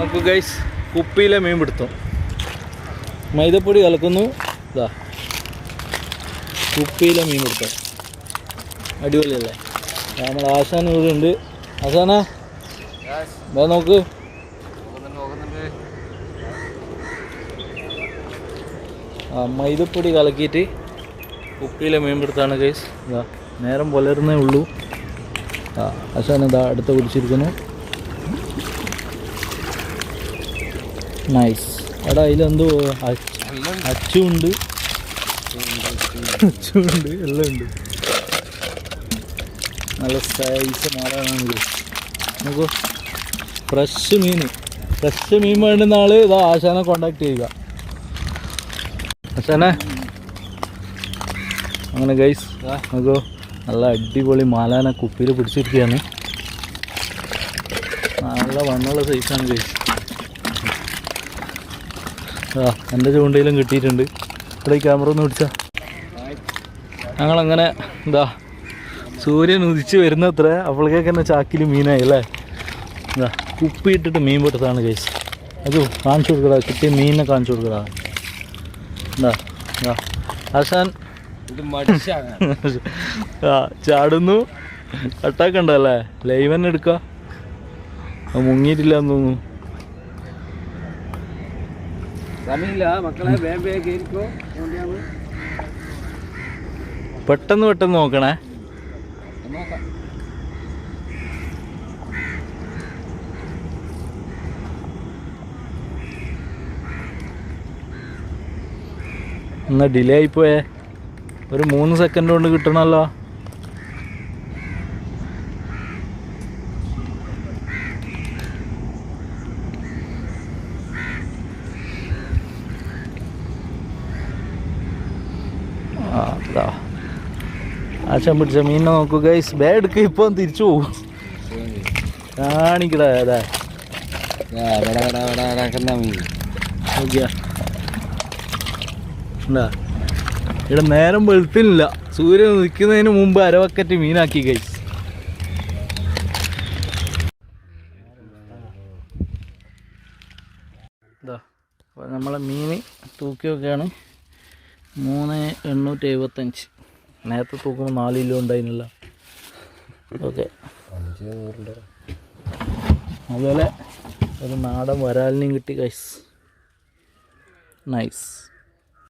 നമുക്ക് ഗൈസ് കുപ്പിയിലെ മീൻ പിടുത്തം. മൈദപ്പൊടി കലക്കുന്നു. ഇതാ കുപ്പിയിലെ മീൻ പിടുത്തം. അടിപൊളിയല്ലേ? നമ്മൾ ആശാൻ ഇവിടെ ഉണ്ട്. ആശാനാ വേറെ നോക്ക്. മൈദപ്പൊടി കലക്കിയിട്ട് കുപ്പിയിലെ മീൻ പിടുത്താണ് ഗൈസ്. ഇതാ നേരം പുലരുന്നേ ഉള്ളൂ. ആശാൻ ഇതാ അടുത്ത് പിടിച്ചിരിക്കുന്നു. നൈസ്. എടാ അതിലെന്തോ അച്ചുണ്ട്, എല്ലാം ഉണ്ട്. നല്ല സൈസ് മാറാനാണ്. നോക്കൂ, ഫ്രഷ് മീൻ വേണ്ടുന്ന ആള് ഇതാ ആശാനെ കോണ്ടാക്ട് ചെയ്യുക. ആശാനെ അങ്ങനെ ഗൈസ് നോക്കൂ, നല്ല അടിപൊളി മാലാന കുപ്പിയിൽ പിടിച്ചിരിക്കുകയാണ്. നല്ല വണ്ണുള്ള സൈസാണ് ഗൈസ്. എൻ്റെ ചൂണ്ടയിലും കിട്ടിയിട്ടുണ്ട്. ഇവിടെ ഈ ക്യാമറ ഒന്ന് പിടിച്ചാൽ ഞങ്ങളങ്ങനെ എന്താ സൂര്യൻ ഉദിച്ച് വരുന്നത്ര അപ്പോഴേക്ക് തന്നെ ചാക്കിൽ മീനായി അല്ലേ. എന്താ കുപ്പിയിട്ടിട്ട് മീൻ പൊട്ടത്താണ് ഗൈസ്. അത് കാണിച്ചു കൊടുക്കടാ, കിട്ടിയ മീനിനെ കാണിച്ചു കൊടുക്കടാ. എന്താ ആശാൻ ചാടുന്നു. അട്ടാക്കണ്ടല്ലേ, ലൈവ് തന്നെ എടുക്കുക. മുങ്ങിയിട്ടില്ല എന്ന് തോന്നുന്നു. പെട്ടെന്ന് നോക്കണേ. എന്നാ ഡിലേ ആയിപ്പോയേ. ഒരു 3 സെക്കൻഡ് കൊണ്ട് കിട്ടണമല്ലോ. ആശാൻ പിടിച്ച മീനിനെ നോക്കൂ ഗൈസ്. ബാഡ്ക്ക് ഇപ്പം തിരിച്ചു പോകും. കാണിക്കടാ അതാ ഇവിടെ നേരം വെളുത്തില്ല. സൂര്യൻ നിൽക്കുന്നതിന് മുമ്പ് അരവക്കറ്റ് മീനാക്കി ഗൈസ്. ഇതാ അപ്പോൾ നമ്മളെ മീൻ തൂക്കിയൊക്കെയാണ് 3875. നേരത്തെ തൂക്കുമ്പോൾ 4 കിലോ ഉണ്ടായിരുന്നില്ല. ഓക്കെ, അതുപോലെ ഒരു നാടൻ വരാലിനെയും കിട്ടി ഗൈസ്. നൈസ്.